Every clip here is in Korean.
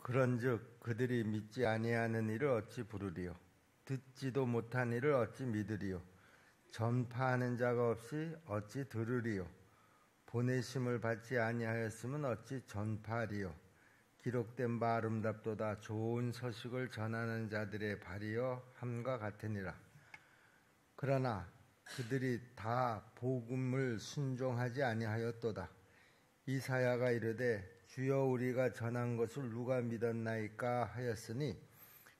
그런즉 그들이 믿지 아니하는 이를 어찌 부르리요? 듣지도 못한 이를 어찌 믿으리요? 전파하는 자가 없이 어찌 들으리요? 보내심을 받지 아니하였으면 어찌 전파하리요? 기록된 바 아름답도다. 좋은 소식을 전하는 자들의 발이여 함과 같으니라. 그러나 그들이 다 복음을 순종하지 아니하였도다. 이사야가 이르되 주여 우리가 전한 것을 누가 믿었나이까 하였으니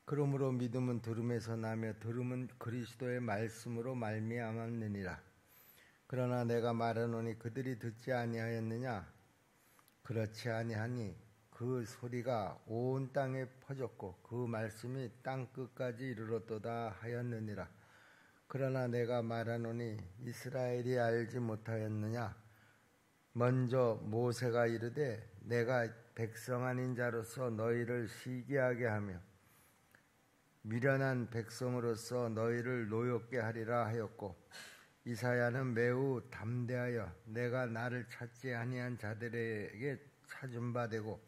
그러므로 믿음은 들음에서 나며 들음은 그리스도의 말씀으로 말미암았느니라. 그러나 내가 말하노니 그들이 듣지 아니하였느냐? 그렇지 아니하니 그 소리가 온 땅에 퍼졌고 그 말씀이 땅 끝까지 이르렀도다 하였느니라. 그러나 내가 말하노니 이스라엘이 알지 못하였느냐? 먼저 모세가 이르되 내가 백성 아닌 자로서 너희를 시기하게 하며 미련한 백성으로서 너희를 노엽게 하리라 하였고, 이사야는 매우 담대하여 내가 나를 찾지 아니한 자들에게 찾은 바 되고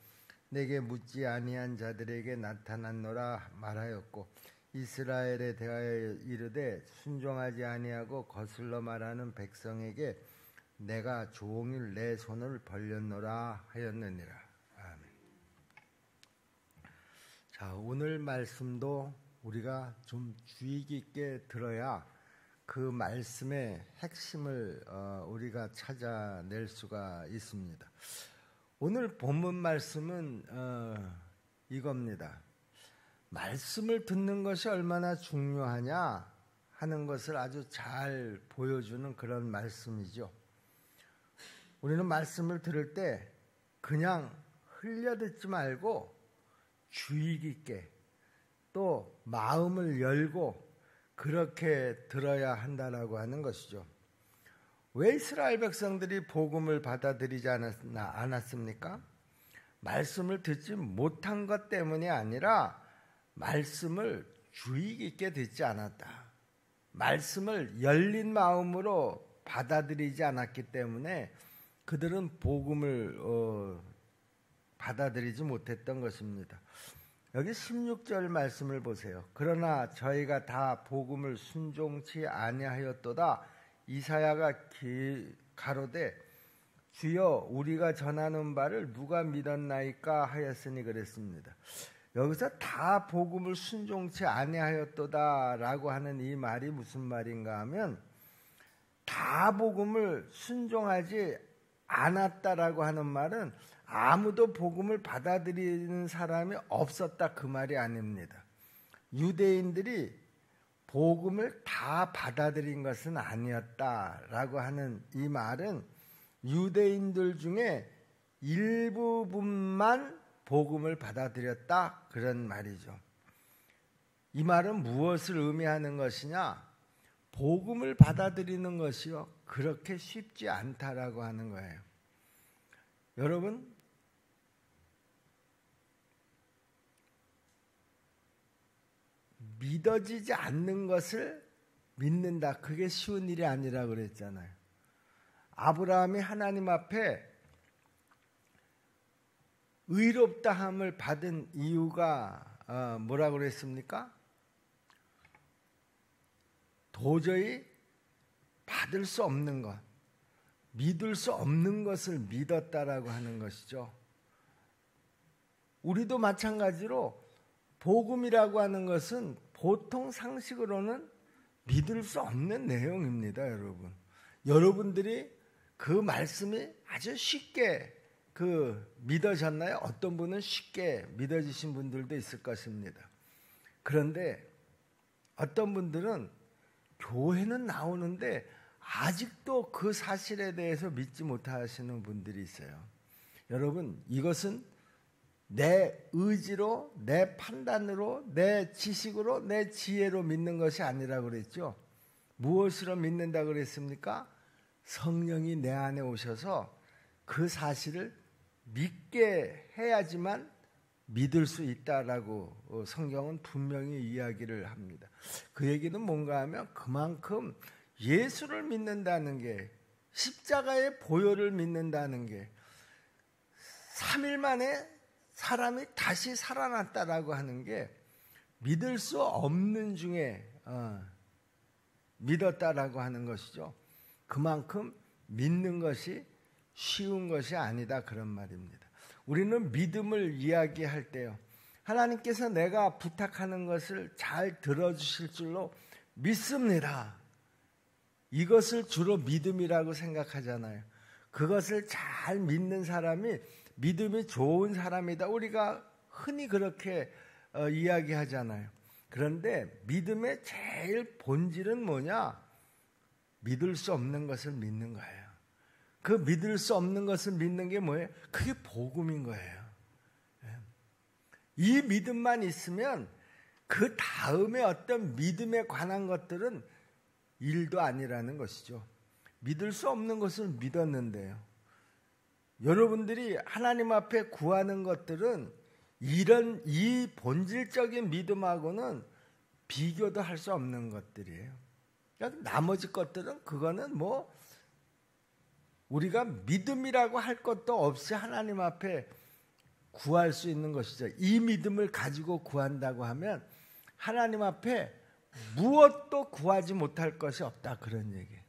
내게 묻지 아니한 자들에게 나타났노라 말하였고, 이스라엘에 대하여 이르되 순종하지 아니하고 거슬러 말하는 백성에게 내가 종일 내 손을 벌렸노라 하였느니라. 아멘. 자, 오늘 말씀도 우리가 좀 주의 깊게 들어야 그 말씀의 핵심을 우리가 찾아낼 수가 있습니다. 오늘 본문 말씀은 이겁니다. 말씀을 듣는 것이 얼마나 중요하냐 하는 것을 아주 잘 보여주는 그런 말씀이죠. 우리는 말씀을 들을 때 그냥 흘려듣지 말고 주의 깊게 또 마음을 열고 그렇게 들어야 한다라고 하는 것이죠. 왜 이스라엘 백성들이 복음을 받아들이지 않았습니까? 말씀을 듣지 못한 것 때문이 아니라 말씀을 주의 깊게 듣지 않았다. 말씀을 열린 마음으로 받아들이지 않았기 때문에 그들은 복음을 받아들이지 못했던 것입니다. 여기 16절 말씀을 보세요. 그러나 저희가 다 복음을 순종치 아니하였도다. 이사야가 가로되 주여 우리가 전하는 바를 누가 믿었나이까 하였으니 그랬습니다. 여기서 다 복음을 순종치 아니하였도다 라고 하는 이 말이 무슨 말인가 하면, 다 복음을 순종하지 않았다라고 하는 말은 아무도 복음을 받아들이는 사람이 없었다 그 말이 아닙니다. 유대인들이 복음을 다 받아들인 것은 아니었다라고 하는 이 말은 유대인들 중에 일부분만 복음을 받아들였다 그런 말이죠. 이 말은 무엇을 의미하는 것이냐? 복음을 받아들이는 것이요 그렇게 쉽지 않다라고 하는 거예요. 여러분, 믿어지지 않는 것을 믿는다, 그게 쉬운 일이 아니라 그랬잖아요. 아브라함이 하나님 앞에 의롭다함을 받은 이유가 뭐라고 그랬습니까? 도저히 받을 수 없는 것, 믿을 수 없는 것을 믿었다라고 하는 것이죠. 우리도 마찬가지로 복음이라고 하는 것은 보통 상식으로는 믿을 수 없는 내용입니다, 여러분. 여러분들이 그 말씀이 아주 쉽게 믿어졌나요? 어떤 분은 쉽게 믿어지신 분들도 있을 것입니다. 그런데 어떤 분들은 교회는 나오는데 아직도 그 사실에 대해서 믿지 못하시는 분들이 있어요. 여러분, 이것은 내 의지로, 내 판단으로, 내 지식으로, 내 지혜로 믿는 것이 아니라 그랬죠. 무엇으로 믿는다 그랬습니까? 성령이 내 안에 오셔서 그 사실을 믿게 해야지만 믿을 수 있다라고 성경은 분명히 이야기를 합니다. 그 얘기는 뭔가 하면 그만큼 예수를 믿는다는 게, 십자가의 보혈을 믿는다는 게, 3일 만에 사람이 다시 살아났다라고 하는 게 믿을 수 없는 중에 믿었다라고 하는 것이죠. 그만큼 믿는 것이 쉬운 것이 아니다 그런 말입니다. 우리는 믿음을 이야기할 때요, 하나님께서 내가 부탁하는 것을 잘 들어주실 줄로 믿습니다. 이것을 주로 믿음이라고 생각하잖아요. 그것을 잘 믿는 사람이 믿음이 좋은 사람이다. 우리가 흔히 그렇게 이야기하잖아요. 그런데 믿음의 제일 본질은 뭐냐? 믿을 수 없는 것을 믿는 거예요. 그 믿을 수 없는 것을 믿는 게 뭐예요? 그게 복음인 거예요. 이 믿음만 있으면 그 다음에 어떤 믿음에 관한 것들은 일도 아니라는 것이죠. 믿을 수 없는 것을 믿었는데요, 여러분들이 하나님 앞에 구하는 것들은 이 본질적인 믿음하고는 비교도 할 수 없는 것들이에요. 나머지 것들은 그거는 뭐 우리가 믿음이라고 할 것도 없이 하나님 앞에 구할 수 있는 것이죠. 이 믿음을 가지고 구한다고 하면 하나님 앞에 무엇도 구하지 못할 것이 없다 그런 얘기예요.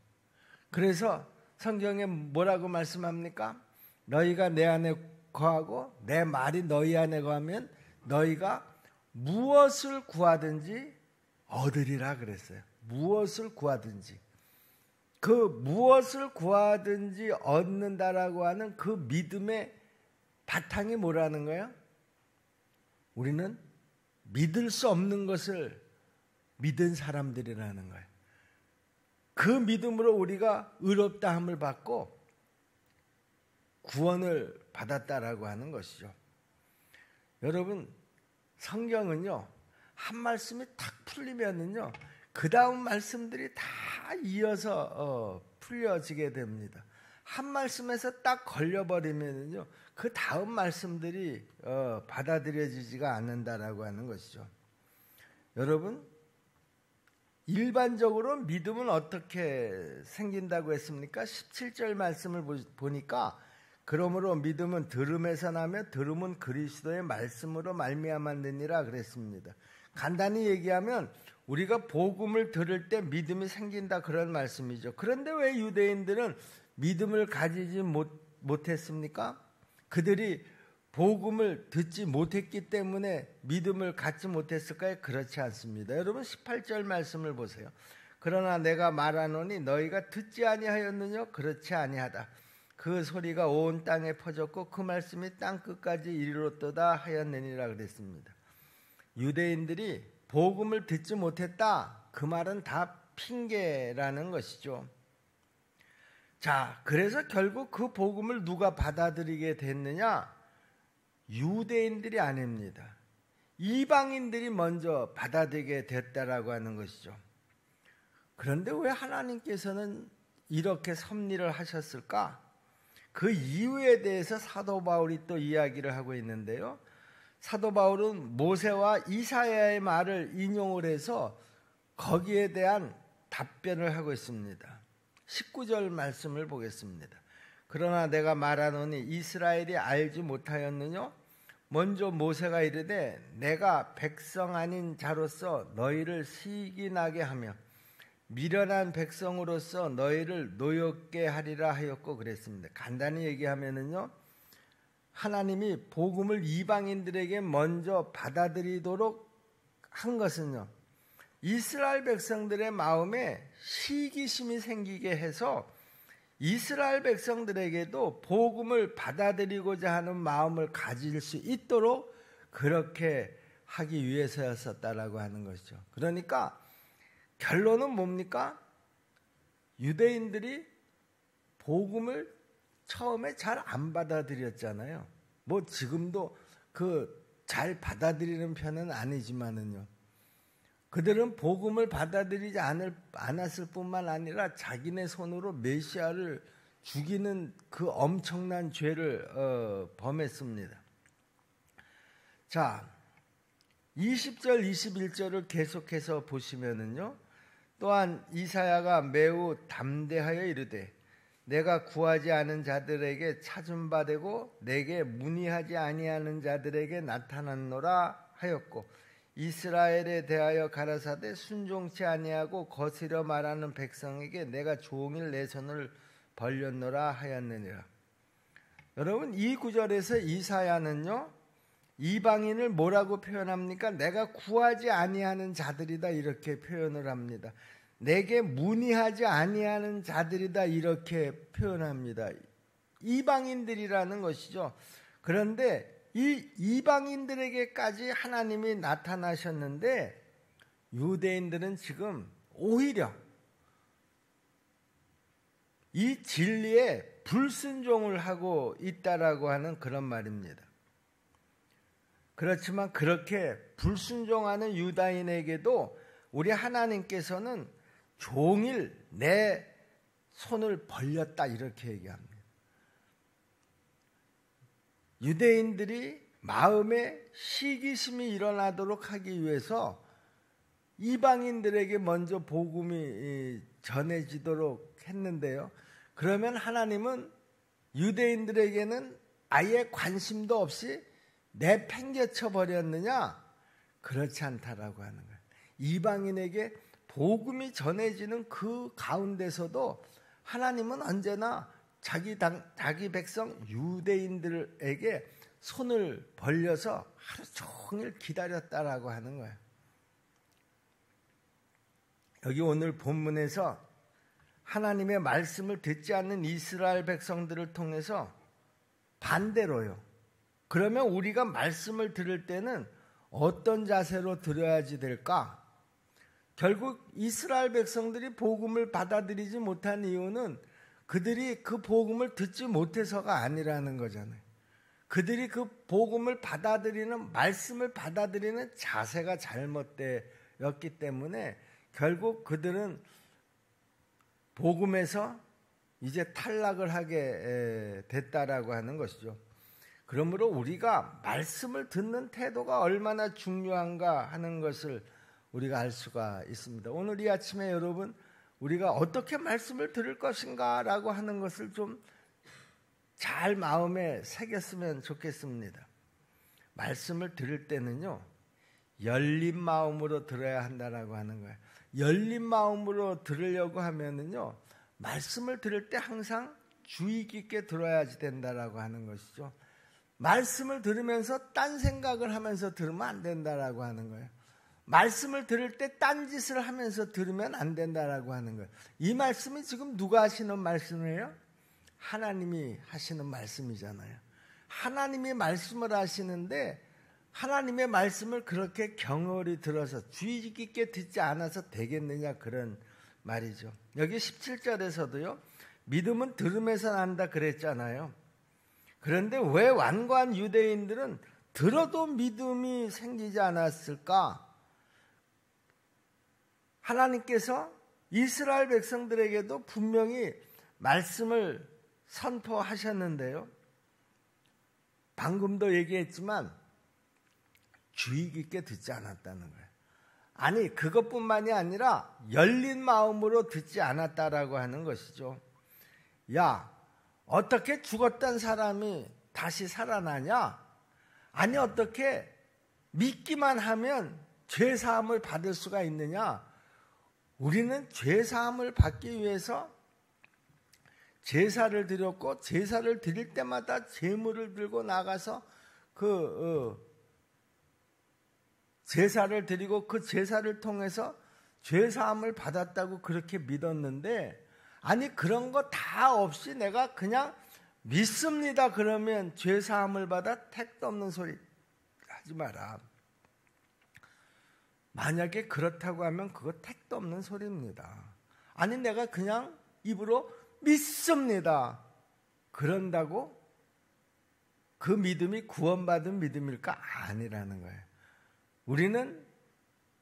그래서 성경에 뭐라고 말씀합니까? 너희가 내 안에 거하고 내 말이 너희 안에 거하면 너희가 무엇을 구하든지 얻으리라 그랬어요. 무엇을 구하든지. 그 무엇을 구하든지 얻는다라고 하는 그 믿음의 바탕이 뭐라는 거예요? 우리는 믿을 수 없는 것을 믿은 사람들이라는 거예요. 그 믿음으로 우리가 의롭다함을 받고 구원을 받았다라고 하는 것이죠. 여러분, 성경은요, 한 말씀이 탁 풀리면은요, 그 다음 말씀들이 다 이어서 풀려지게 됩니다. 한 말씀에서 딱 걸려버리면은요, 그 다음 말씀들이 받아들여지지가 않는다라고 하는 것이죠. 여러분, 일반적으로 믿음은 어떻게 생긴다고 했습니까? 17절 말씀을 보니까 그러므로 믿음은 들음에서 나며 들음은 그리스도의 말씀으로 말미암았느니라 그랬습니다. 간단히 얘기하면 우리가 복음을 들을 때 믿음이 생긴다 그런 말씀이죠. 그런데 왜 유대인들은 믿음을 가지지 못했습니까? 그들이 복음을 듣지 못했기 때문에 믿음을 갖지 못했을까요? 그렇지 않습니다. 여러분 18절 말씀을 보세요. 그러나 내가 말하노니 너희가 듣지 아니하였느냐? 그렇지 아니하다. 그 소리가 온 땅에 퍼졌고 그 말씀이 땅 끝까지 이르렀도다 하였느니라 그랬습니다. 유대인들이 복음을 듣지 못했다. 그 말은 다 핑계라는 것이죠. 자, 그래서 결국 그 복음을 누가 받아들이게 됐느냐? 유대인들이 아닙니다. 이방인들이 먼저 받아들이게 됐다라고 하는 것이죠. 그런데 왜 하나님께서는 이렇게 섭리를 하셨을까? 그 이유에 대해서 사도 바울이 또 이야기를 하고 있는데요. 사도 바울은 모세와 이사야의 말을 인용을 해서 거기에 대한 답변을 하고 있습니다. 19절 말씀을 보겠습니다. 그러나 내가 말하노니 이스라엘이 알지 못하였느냐? 먼저 모세가 이르되 내가 백성 아닌 자로서 너희를 시기나게 하며 미련한 백성으로서 너희를 노엽게 하리라 하였고 그랬습니다. 간단히 얘기하면은요, 하나님이 복음을 이방인들에게 먼저 받아들이도록 한 것은요, 이스라엘 백성들의 마음에 시기심이 생기게 해서 이스라엘 백성들에게도 복음을 받아들이고자 하는 마음을 가질 수 있도록 그렇게 하기 위해서였었다라고 하는 것이죠. 그러니까 결론은 뭡니까? 유대인들이 복음을 처음에 잘 안 받아들였잖아요. 뭐 지금도 잘 받아들이는 편은 아니지만은요. 그들은 복음을 받아들이지 않았을 뿐만 아니라 자기네 손으로 메시아를 죽이는 그 엄청난 죄를 범했습니다. 자, 20절, 21절을 계속해서 보시면은요. 또한 이사야가 매우 담대하여 이르되 내가 구하지 않은 자들에게 찾은 바 되고 내게 문의하지 아니하는 자들에게 나타났노라 하였고 이스라엘에 대하여 가라사대 순종치 아니하고 거스려 말하는 백성에게 내가 종일 내 손을 벌렸노라 하였느니라. 여러분, 이 구절에서 이사야는요 이방인을 뭐라고 표현합니까? 내가 구하지 아니하는 자들이다 이렇게 표현을 합니다. 내게 문의하지 아니하는 자들이다 이렇게 표현합니다. 이방인들이라는 것이죠. 그런데 이 이방인들에게까지 하나님이 나타나셨는데 유대인들은 지금 오히려 이 진리에 불순종을 하고 있다라고 하는 그런 말입니다. 그렇지만 그렇게 불순종하는 유다인에게도 우리 하나님께서는 종일 내 손을 벌렸다 이렇게 얘기합니다. 유대인들이 마음에 시기심이 일어나도록 하기 위해서 이방인들에게 먼저 복음이 전해지도록 했는데요. 그러면 하나님은 유대인들에게는 아예 관심도 없이 내팽개쳐 버렸느냐? 그렇지 않다라고 하는 거예요. 이방인에게 복음이 전해지는 그 가운데서도 하나님은 언제나 자기 백성 유대인들에게 손을 벌려서 하루 종일 기다렸다라고 하는 거예요. 여기 오늘 본문에서 하나님의 말씀을 듣지 않는 이스라엘 백성들을 통해서 반대로요. 그러면 우리가 말씀을 들을 때는 어떤 자세로 들어야지 될까? 결국 이스라엘 백성들이 복음을 받아들이지 못한 이유는 그들이 그 복음을 듣지 못해서가 아니라는 거잖아요. 그들이 그 복음을 받아들이는, 말씀을 받아들이는 자세가 잘못되었기 때문에 결국 그들은 복음에서 이제 탈락을 하게 됐다라고 하는 것이죠. 그러므로 우리가 말씀을 듣는 태도가 얼마나 중요한가 하는 것을 우리가 알 수가 있습니다. 오늘 이 아침에 여러분, 우리가 어떻게 말씀을 들을 것인가 라고 하는 것을 좀 잘 마음에 새겼으면 좋겠습니다. 말씀을 들을 때는요, 열린 마음으로 들어야 한다라고 하는 거예요. 열린 마음으로 들으려고 하면은요, 말씀을 들을 때 항상 주의 깊게 들어야지 된다라고 하는 것이죠. 말씀을 들으면서 딴 생각을 하면서 들으면 안 된다라고 하는 거예요. 말씀을 들을 때 딴짓을 하면서 들으면 안 된다라고 하는 거예요. 이 말씀이 지금 누가 하시는 말씀이에요? 하나님이 하시는 말씀이잖아요. 하나님이 말씀을 하시는데 하나님의 말씀을 그렇게 경홀히 들어서 주의 깊게 듣지 않아서 되겠느냐 그런 말이죠. 여기 17절에서도요. 믿음은 들음에서 난다 그랬잖아요. 그런데 왜 완고한 유대인들은 들어도 믿음이 생기지 않았을까? 하나님께서 이스라엘 백성들에게도 분명히 말씀을 선포하셨는데요. 방금도 얘기했지만 주의 깊게 듣지 않았다는 거예요. 아니, 그것뿐만이 아니라 열린 마음으로 듣지 않았다라고 하는 것이죠. 야, 어떻게 죽었던 사람이 다시 살아나냐? 아니, 어떻게 믿기만 하면 죄사함을 받을 수가 있느냐? 우리는 죄사함을 받기 위해서 제사를 드렸고, 제사를 드릴 때마다 제물을 들고 나가서 제사를 드리고 그 제사를 통해서 죄사함을 받았다고 그렇게 믿었는데, 아니 그런 거 다 없이 내가 그냥 믿습니다 그러면 죄사함을 받아? 택도 없는 소리 하지 마라. 만약에 그렇다고 하면 그거 택도 없는 소리입니다. 아니 내가 그냥 입으로 믿습니다 그런다고 그 믿음이 구원받은 믿음일까? 아니라는 거예요. 우리는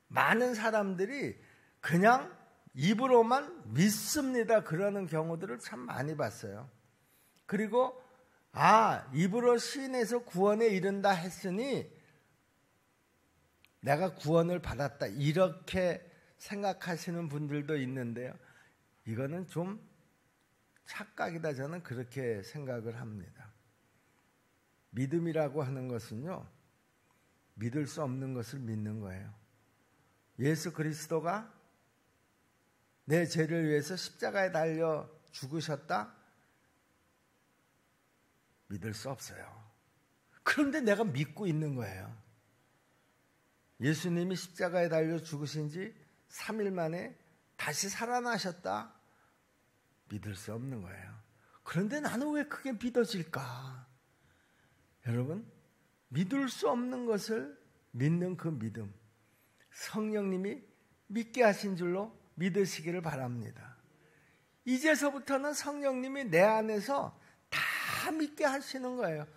많은 사람들이 그냥 입으로만 믿습니다 그러는 경우들을 참 많이 봤어요. 그리고 입으로 시인해서 구원에 이른다 했으니 내가 구원을 받았다 이렇게 생각하시는 분들도 있는데요. 이거는 좀 착각이다, 저는 그렇게 생각을 합니다. 믿음이라고 하는 것은요, 믿을 수 없는 것을 믿는 거예요. 예수 그리스도가 내 죄를 위해서 십자가에 달려 죽으셨다? 믿을 수 없어요. 그런데 내가 믿고 있는 거예요. 예수님이 십자가에 달려 죽으신 지 3일 만에 다시 살아나셨다? 믿을 수 없는 거예요. 그런데 나는 왜 그게 믿어질까? 여러분, 믿을 수 없는 것을 믿는 그 믿음, 성령님이 믿게 하신 줄로 믿으시기를 바랍니다. 이제서부터는 성령님이 내 안에서 다 믿게 하시는 거예요.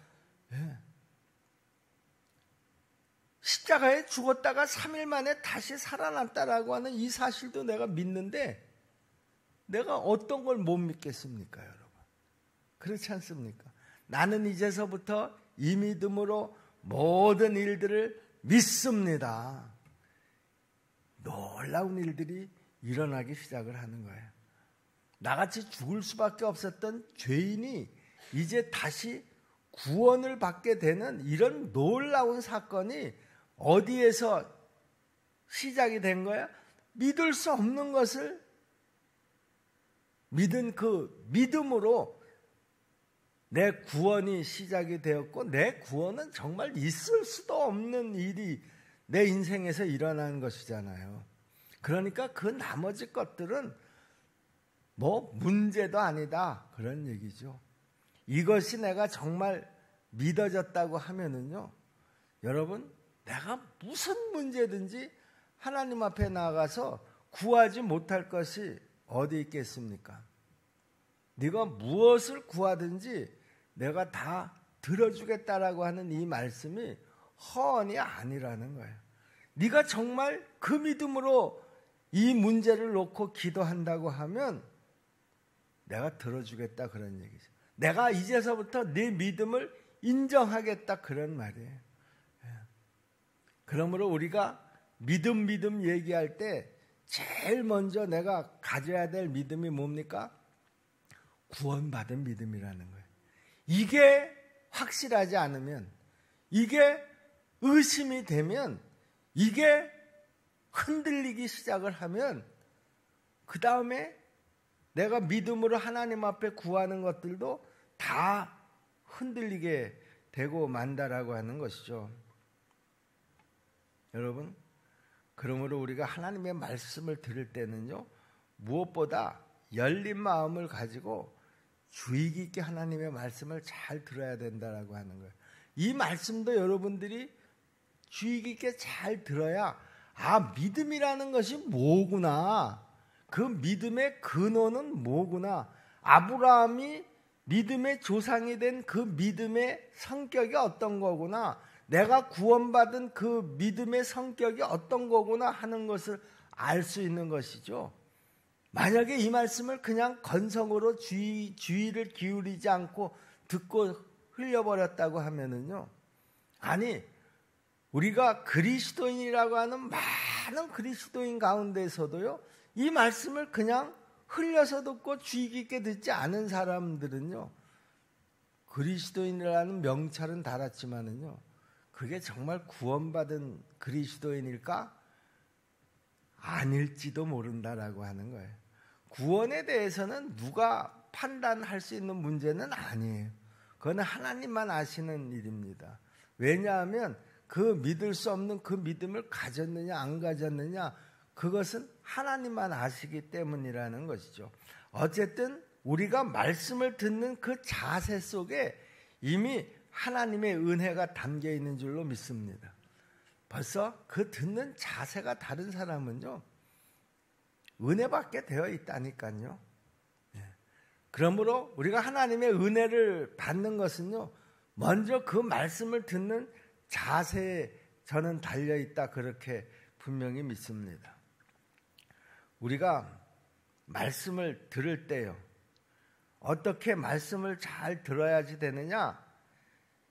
네. 십자가에 죽었다가 3일 만에 다시 살아났다라고 하는 이 사실도 내가 믿는데 내가 어떤 걸 못 믿겠습니까, 여러분? 그렇지 않습니까? 나는 이제서부터 이 믿음으로 모든 일들을 믿습니다. 놀라운 일들이 일어나기 시작을 하는 거예요. 나같이 죽을 수밖에 없었던 죄인이 이제 다시 구원을 받게 되는 이런 놀라운 사건이 어디에서 시작이 된 거야? 믿을 수 없는 것을 믿은 그 믿음으로 내 구원이 시작이 되었고, 내 구원은 정말 있을 수도 없는 일이 내 인생에서 일어나는 것이잖아요. 그러니까 그 나머지 것들은 뭐 문제도 아니다, 그런 얘기죠. 이것이 내가 정말 믿어졌다고 하면은요, 여러분, 내가 무슨 문제든지 하나님 앞에 나가서 구하지 못할 것이 어디 있겠습니까? 네가 무엇을 구하든지 내가 다 들어주겠다라고 하는 이 말씀이 허언이 아니라는 거예요. 네가 정말 그 믿음으로 이 문제를 놓고 기도한다고 하면 내가 들어주겠다, 그런 얘기죠. 내가 이제서부터 네 믿음을 인정하겠다, 그런 말이에요. 그러므로 우리가 믿음 얘기할 때 제일 먼저 내가 가져야 될 믿음이 뭡니까? 구원받은 믿음이라는 거예요. 이게 확실하지 않으면, 이게 의심이 되면, 이게 흔들리기 시작을 하면 그 다음에 내가 믿음으로 하나님 앞에 구하는 것들도 다 흔들리게 되고 만다라고 하는 것이죠. 여러분, 그러므로 우리가 하나님의 말씀을 들을 때는요, 무엇보다 열린 마음을 가지고 주의 깊게 하나님의 말씀을 잘 들어야 된다라고 하는 거예요. 이 말씀도 여러분들이 주의 깊게 잘 들어야, 아, 믿음이라는 것이 뭐구나, 그 믿음의 근원은 뭐구나, 아브라함이 믿음의 조상이 된 그 믿음의 성격이 어떤 거구나, 내가 구원받은 그 믿음의 성격이 어떤 거구나 하는 것을 알 수 있는 것이죠. 만약에 이 말씀을 그냥 건성으로 주의를 기울이지 않고 듣고 흘려버렸다고 하면은요, 아니, 우리가 그리스도인이라고 하는 많은 그리스도인 가운데서도요, 이 말씀을 그냥 흘려서 듣고 주의 깊게 듣지 않은 사람들은요, 그리스도인이라는 명찰은 달았지만은요, 그게 정말 구원받은 그리스도인일까? 아닐지도 모른다라고 하는 거예요. 구원에 대해서는 누가 판단할 수 있는 문제는 아니에요. 그건 하나님만 아시는 일입니다. 왜냐하면 그 믿을 수 없는 그 믿음을 가졌느냐 안 가졌느냐, 그것은 하나님만 아시기 때문이라는 것이죠. 어쨌든 우리가 말씀을 듣는 그 자세 속에 이미 하나님의 은혜가 담겨 있는 줄로 믿습니다. 벌써 그 듣는 자세가 다른 사람은요, 은혜받게 되어 있다니까요. 그러므로 우리가 하나님의 은혜를 받는 것은요, 먼저 그 말씀을 듣는 자세에 저는 달려있다, 그렇게 분명히 믿습니다. 우리가 말씀을 들을 때요, 어떻게 말씀을 잘 들어야지 되느냐?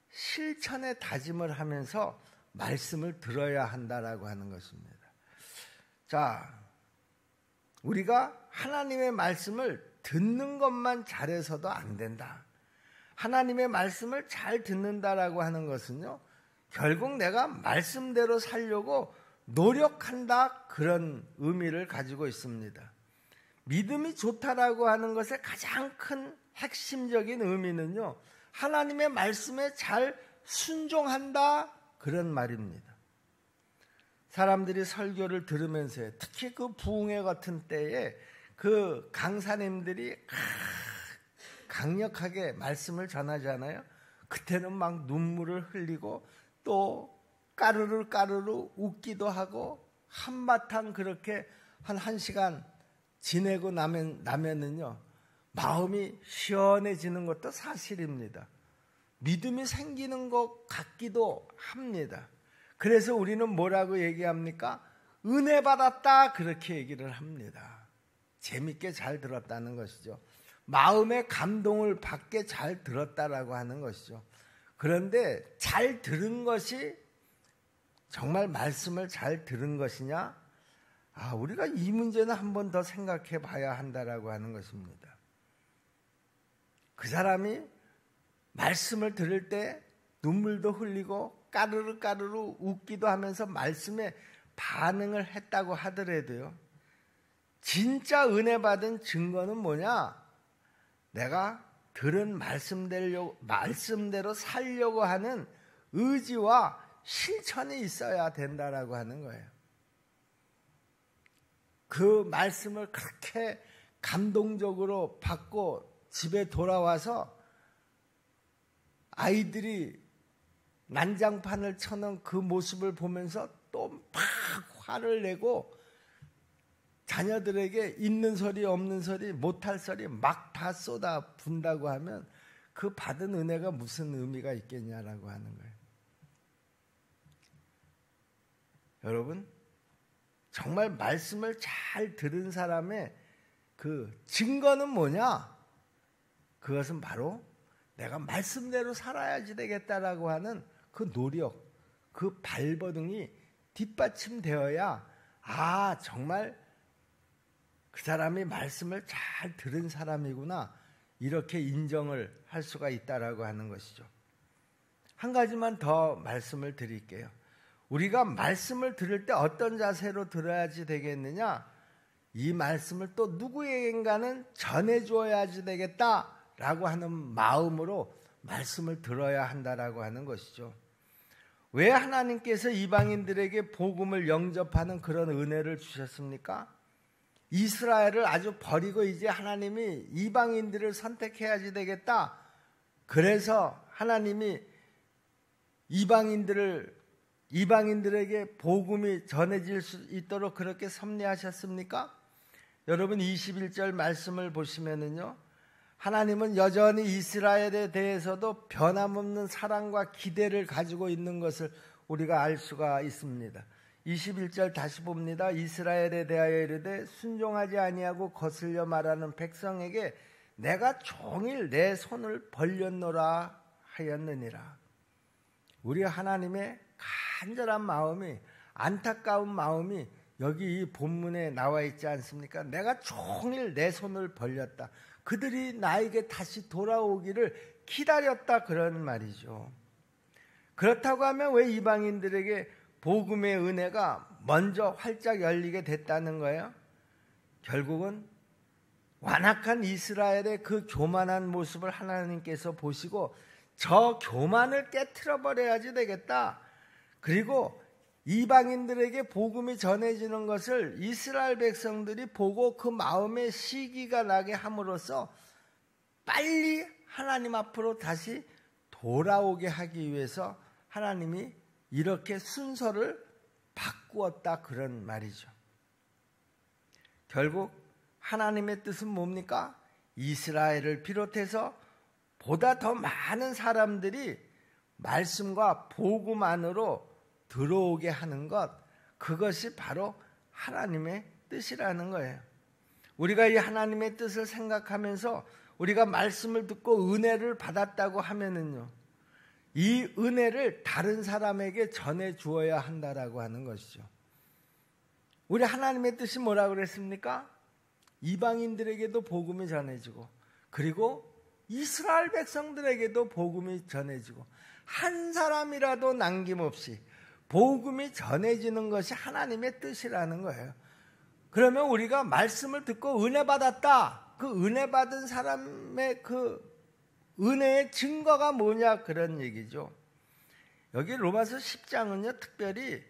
실천의 다짐을 하면서 말씀을 들어야 한다라고 하는 것입니다. 자, 우리가 하나님의 말씀을 듣는 것만 잘해서도 안 된다. 하나님의 말씀을 잘 듣는다라고 하는 것은요, 결국 내가 말씀대로 살려고 노력한다, 그런 의미를 가지고 있습니다. 믿음이 좋다라고 하는 것의 가장 큰 핵심적인 의미는요, 하나님의 말씀에 잘 순종한다, 그런 말입니다. 사람들이 설교를 들으면서, 특히 그 부흥회 같은 때에 그 강사님들이 강력하게 말씀을 전하잖아요. 그때는 막 눈물을 흘리고 또 까르르 웃기도 하고 한바탕 그렇게 한 1시간 지내고 나면은요, 마음이 시원해지는 것도 사실입니다. 믿음이 생기는 것 같기도 합니다. 그래서 우리는 뭐라고 얘기합니까? 은혜 받았다, 그렇게 얘기를 합니다. 재밌게 잘 들었다는 것이죠. 마음의 감동을 받게 잘 들었다라고 하는 것이죠. 그런데 잘 들은 것이 정말 말씀을 잘 들은 것이냐? 우리가 이 문제는 한 번 더 생각해 봐야 한다라고 하는 것입니다. 그 사람이 말씀을 들을 때 눈물도 흘리고 까르르 웃기도 하면서 말씀에 반응을 했다고 하더라도요, 진짜 은혜 받은 증거는 뭐냐? 내가 들은 말씀대로 살려고 하는 의지와 실천이 있어야 된다라고 하는 거예요. 그 말씀을 그렇게 감동적으로 받고 집에 돌아와서 아이들이 난장판을 쳐놓은 그 모습을 보면서 또 막 화를 내고 자녀들에게 있는 소리 없는 소리 못할 소리 막 다 쏟아 분다고 하면 그 받은 은혜가 무슨 의미가 있겠냐라고 하는 거예요. 여러분, 정말 말씀을 잘 들은 사람의 그 증거는 뭐냐? 그것은 바로 내가 말씀대로 살아야지 되겠다라고 하는 그 노력, 그 발버둥이 뒷받침되어야 정말 그 사람이 말씀을 잘 들은 사람이구나, 이렇게 인정을 할 수가 있다라고 하는 것이죠. 한 가지만 더 말씀을 드릴게요. 우리가 말씀을 들을 때 어떤 자세로 들어야지 되겠느냐? 이 말씀을 또 누구에겐가는 전해줘야지 되겠다라고 하는 마음으로 말씀을 들어야 한다라고 하는 것이죠. 왜 하나님께서 이방인들에게 복음을 영접하는 그런 은혜를 주셨습니까? 이스라엘을 아주 버리고 이제 하나님이 이방인들을 선택해야지 되겠다. 그래서 하나님이 이방인들에게 복음이 전해질 수 있도록 그렇게 섭리하셨습니까? 여러분 21절 말씀을 보시면은요, 하나님은 여전히 이스라엘에 대해서도 변함없는 사랑과 기대를 가지고 있는 것을 우리가 알 수가 있습니다. 21절 다시 봅니다. 이스라엘에 대하여 이르되 순종하지 아니하고 거슬려 말하는 백성에게 내가 종일 내 손을 벌렸노라 하였느니라. 우리 하나님의 간절한 마음이, 안타까운 마음이 여기 이 본문에 나와 있지 않습니까? 내가 종일 내 손을 벌렸다. 그들이 나에게 다시 돌아오기를 기다렸다, 그런 말이죠. 그렇다고 하면 왜 이방인들에게 복음의 은혜가 먼저 활짝 열리게 됐다는 거예요? 결국은 완악한 이스라엘의 그 교만한 모습을 하나님께서 보시고 저 교만을 깨트려 버려야지 되겠다. 그리고 이방인들에게 복음이 전해지는 것을 이스라엘 백성들이 보고 그 마음에 시기가 나게 함으로써 빨리 하나님 앞으로 다시 돌아오게 하기 위해서 하나님이 이렇게 순서를 바꾸었다, 그런 말이죠. 결국 하나님의 뜻은 뭡니까? 이스라엘을 비롯해서 보다 더 많은 사람들이 말씀과 복음 안으로 들어오게 하는 것, 그것이 바로 하나님의 뜻이라는 거예요. 우리가 이 하나님의 뜻을 생각하면서 우리가 말씀을 듣고 은혜를 받았다고 하면은요, 이 은혜를 다른 사람에게 전해 주어야 한다라고 하는 것이죠. 우리 하나님의 뜻이 뭐라고 그랬습니까? 이방인들에게도 복음이 전해지고 그리고 이스라엘 백성들에게도 복음이 전해지고 한 사람이라도 남김없이 복음이 전해지는 것이 하나님의 뜻이라는 거예요. 그러면 우리가 말씀을 듣고 은혜 받았다. 그 은혜 받은 사람의 그 은혜의 증거가 뭐냐 그런 얘기죠. 여기 로마서 10장은요 특별히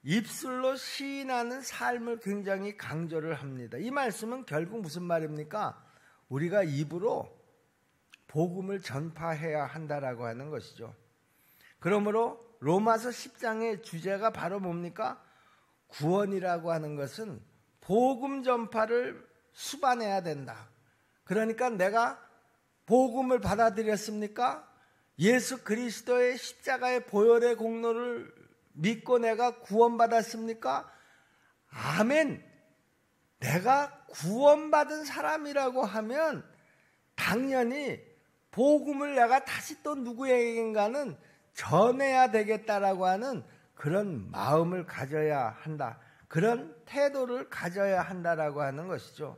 입술로 시인하는 삶을 굉장히 강조를 합니다. 이 말씀은 결국 무슨 말입니까? 우리가 입으로 복음을 전파해야 한다라고 하는 것이죠. 그러므로 로마서 10장의 주제가 바로 뭡니까? 구원이라고 하는 것은 복음 전파를 수반해야 된다. 그러니까 내가 복음을 받아들였습니까? 예수 그리스도의 십자가의 보혈의 공로를 믿고 내가 구원받았습니까? 아멘. 내가 구원받은 사람이라고 하면 당연히 복음을 내가 다시 또 누구에겐가는 전해야 되겠다라고 하는 그런 마음을 가져야 한다. 그런 태도를 가져야 한다라고 하는 것이죠.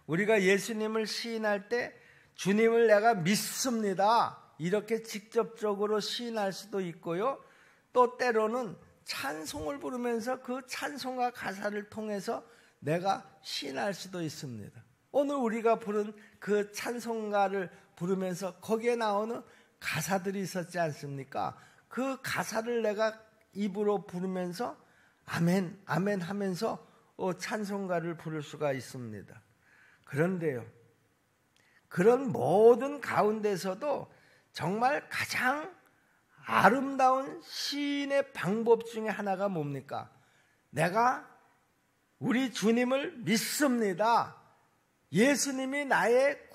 우리가 예수님을 시인할 때 주님을 내가 믿습니다. 이렇게 직접적으로 시인할 수도 있고요. 또 때로는 찬송을 부르면서 그 찬송가 가사를 통해서 내가 시인할 수도 있습니다. 오늘 우리가 부른 그 찬송가를 부르면서 거기에 나오는 가사들이 있었지 않습니까? 그 가사를 내가 입으로 부르면서 아멘, 아멘 하면서 찬송가를 부를 수가 있습니다. 그런데요, 그런 모든 가운데서도 정말 가장 아름다운 시인의 방법 중에 하나가 뭡니까? 내가 우리 주님을 믿습니다. 예수님이 나의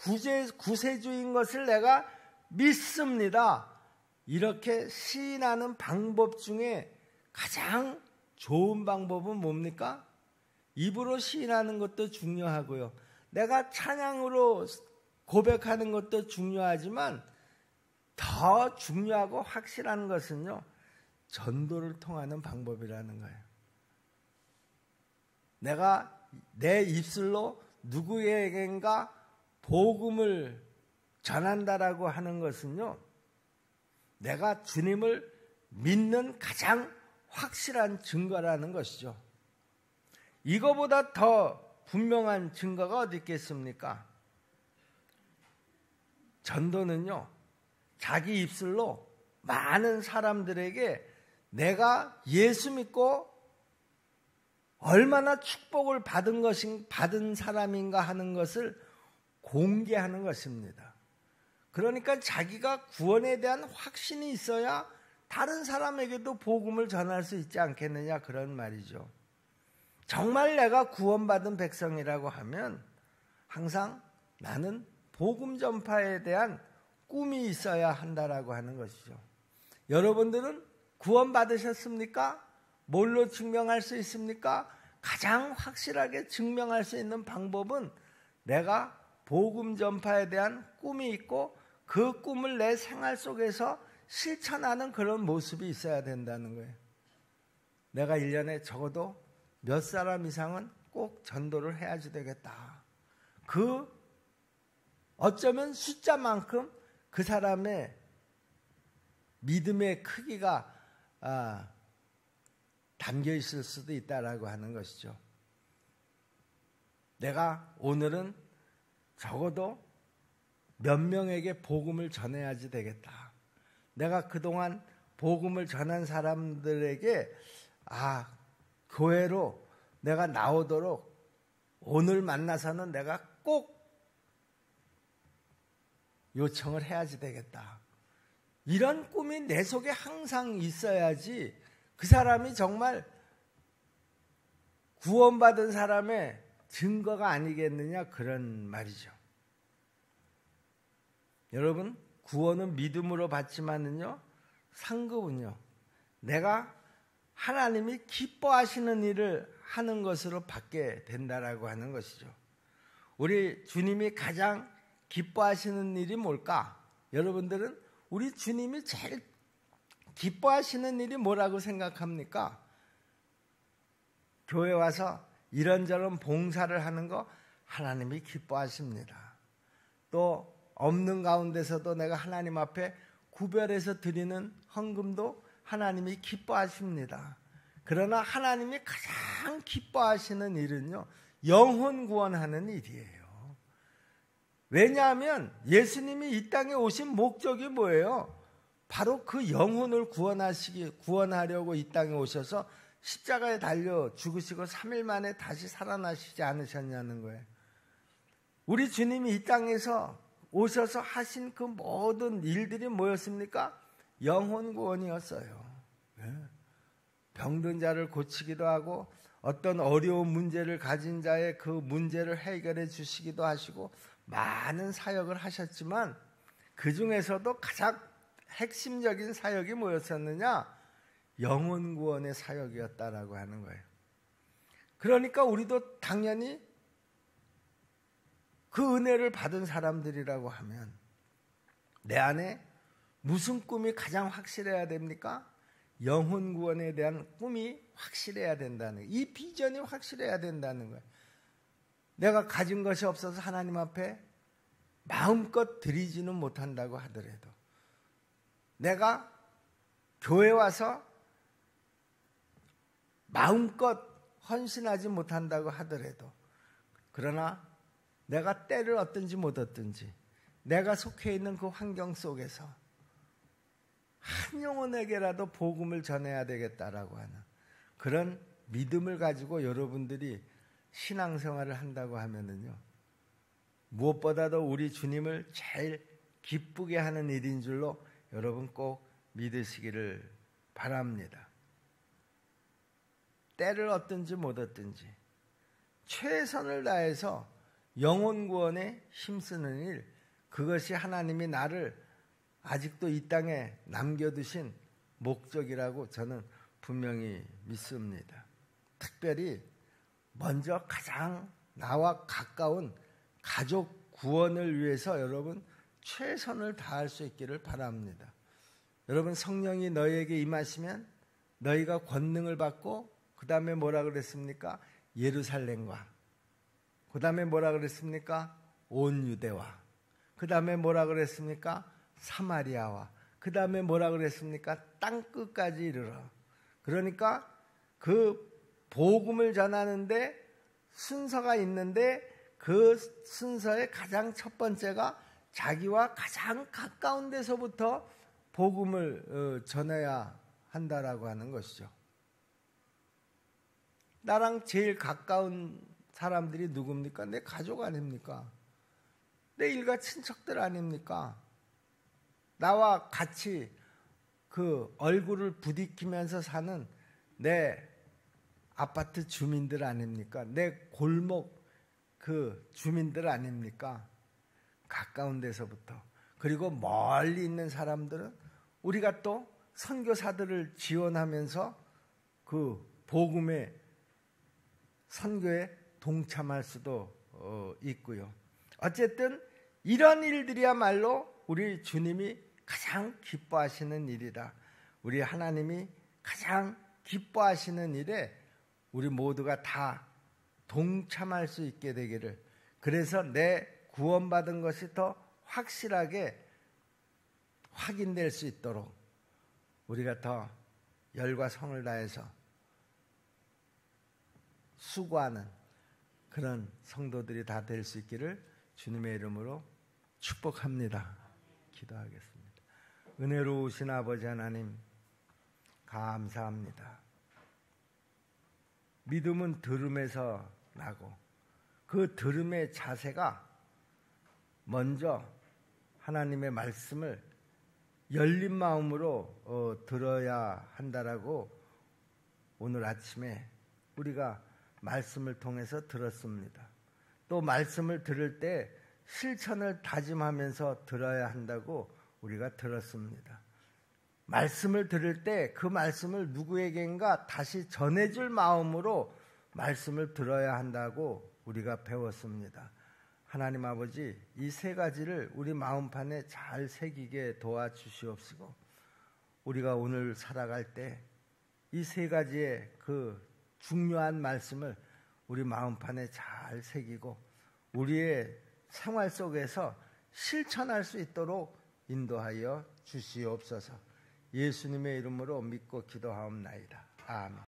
구세주인 것을 내가 믿습니다. 이렇게 시인하는 방법 중에 가장 좋은 방법은 뭡니까? 입으로 시인하는 것도 중요하고요. 내가 찬양으로 고백하는 것도 중요하지만 더 중요하고 확실한 것은요, 전도를 통하는 방법이라는 거예요. 내가 내 입술로 누구에겐가 복음을 전한다라고 하는 것은요, 내가 주님을 믿는 가장 확실한 증거라는 것이죠. 이거보다 더 분명한 증거가 어디 있겠습니까? 전도는요, 자기 입술로 많은 사람들에게 내가 예수 믿고 얼마나 축복을 받은 사람인가 하는 것을 공개하는 것입니다. 그러니까 자기가 구원에 대한 확신이 있어야 다른 사람에게도 복음을 전할 수 있지 않겠느냐 그런 말이죠. 정말 내가 구원받은 백성이라고 하면 항상 나는 복음 전파에 대한 꿈이 있어야 한다라고 하는 것이죠. 여러분들은 구원받으셨습니까? 뭘로 증명할 수 있습니까? 가장 확실하게 증명할 수 있는 방법은 내가 복음 전파에 대한 꿈이 있고 그 꿈을 내 생활 속에서 실천하는 그런 모습이 있어야 된다는 거예요. 내가 1년에 적어도 몇 사람 이상은 꼭 전도를 해야지 되겠다. 그 어쩌면 숫자만큼 그 사람의 믿음의 크기가 담겨 있을 수도 있다라고 하는 것이죠. 내가 오늘은 적어도 몇 명에게 복음을 전해야지 되겠다. 내가 그동안 복음을 전한 사람들에게 교회로 내가 나오도록 오늘 만나서는 내가 꼭 요청을 해야지 되겠다. 이런 꿈이 내 속에 항상 있어야지 그 사람이 정말 구원받은 사람의 증거가 아니겠느냐 그런 말이죠. 여러분, 구원은 믿음으로 받지만은요, 상급은요, 내가 하나님이 기뻐하시는 일을 하는 것으로 받게 된다라고 하는 것이죠. 우리 주님이 가장 기뻐하시는 일이 뭘까? 여러분들은 우리 주님이 제일 기뻐하시는 일이 뭐라고 생각합니까? 교회 와서 이런저런 봉사를 하는 거 하나님이 기뻐하십니다. 또 없는 가운데서도 내가 하나님 앞에 구별해서 드리는 헌금도 하나님이 기뻐하십니다. 그러나 하나님이 가장 기뻐하시는 일은요, 영혼 구원하는 일이에요. 왜냐하면 예수님이 이 땅에 오신 목적이 뭐예요? 바로 그 영혼을 구원하려고 이 땅에 오셔서 십자가에 달려 죽으시고 3일 만에 다시 살아나시지 않으셨냐는 거예요. 우리 주님이 이 땅에서 오셔서 하신 그 모든 일들이 뭐였습니까? 영혼 구원이었어요. 병든 자를 고치기도 하고 어떤 어려운 문제를 가진 자의 그 문제를 해결해 주시기도 하시고 많은 사역을 하셨지만 그 중에서도 가장 핵심적인 사역이 뭐였었느냐? 영혼 구원의 사역이었다라고 하는 거예요. 그러니까 우리도 당연히 그 은혜를 받은 사람들이라고 하면 내 안에 무슨 꿈이 가장 확실해야 됩니까? 영혼 구원에 대한 꿈이 확실해야 된다는 거예요. 이 비전이 확실해야 된다는 거예요. 내가 가진 것이 없어서 하나님 앞에 마음껏 드리지는 못한다고 하더라도, 내가 교회 와서 마음껏 헌신하지 못한다고 하더라도, 그러나 내가 때를 얻든지 못 얻든지 내가 속해 있는 그 환경 속에서 한 영혼에게라도 복음을 전해야 되겠다라고 하는 그런 믿음을 가지고 여러분들이 신앙생활을 한다고 하면은요, 무엇보다도 우리 주님을 제일 기쁘게 하는 일인 줄로 여러분 꼭 믿으시기를 바랍니다. 때를 얻든지 못 얻든지 최선을 다해서 영혼 구원에 힘쓰는 일, 그것이 하나님이 나를 아직도 이 땅에 남겨두신 목적이라고 저는 분명히 믿습니다. 특별히 먼저 가장 나와 가까운 가족 구원을 위해서 여러분 최선을 다할 수 있기를 바랍니다. 여러분, 성령이 너희에게 임하시면 너희가 권능을 받고 그 다음에 뭐라 그랬습니까? 예루살렘과, 그 다음에 뭐라 그랬습니까? 온 유대와, 그 다음에 뭐라 그랬습니까? 사마리아와, 그 다음에 뭐라 그랬습니까? 땅끝까지 이르러. 그러니까 그 복음을 전하는데 순서가 있는데 그 순서의 가장 첫 번째가 자기와 가장 가까운 데서부터 복음을 전해야 한다라고 하는 것이죠. 나랑 제일 가까운 사람들이 누굽니까? 내 가족 아닙니까? 내 일가 친척들 아닙니까? 나와 같이 그 얼굴을 부딪히면서 사는 내 아파트 주민들 아닙니까? 내 골목 그 주민들 아닙니까? 가까운 데서부터. 그리고 멀리 있는 사람들은 우리가 또 선교사들을 지원하면서 그 복음의 선교에 동참할 수도 있고요. 어쨌든 이런 일들이야말로 우리 주님이 가장 기뻐하시는 일이다. 우리 하나님이 가장 기뻐하시는 일에 우리 모두가 다 동참할 수 있게 되기를, 그래서 내 구원받은 것이 더 확실하게 확인될 수 있도록 우리가 더 열과 성을 다해서 수고하는 그런 성도들이 다 될 수 있기를 주님의 이름으로 축복합니다. 기도하겠습니다. 은혜로우신 아버지 하나님, 감사합니다. 믿음은 들음에서 나고 그 들음의 자세가 먼저 하나님의 말씀을 열린 마음으로 들어야 한다라고 오늘 아침에 우리가 말씀을 통해서 들었습니다. 또 말씀을 들을 때 실천을 다짐하면서 들어야 한다고 우리가 들었습니다. 말씀을 들을 때 그 말씀을 누구에겐가 다시 전해줄 마음으로 말씀을 들어야 한다고 우리가 배웠습니다. 하나님 아버지, 이 세 가지를 우리 마음판에 잘 새기게 도와주시옵시고, 우리가 오늘 살아갈 때 이 세 가지의 그 중요한 말씀을 우리 마음판에 잘 새기고 우리의 생활 속에서 실천할 수 있도록 인도하여 주시옵소서. 예수님의 이름으로 믿고 기도하옵나이다. 아멘.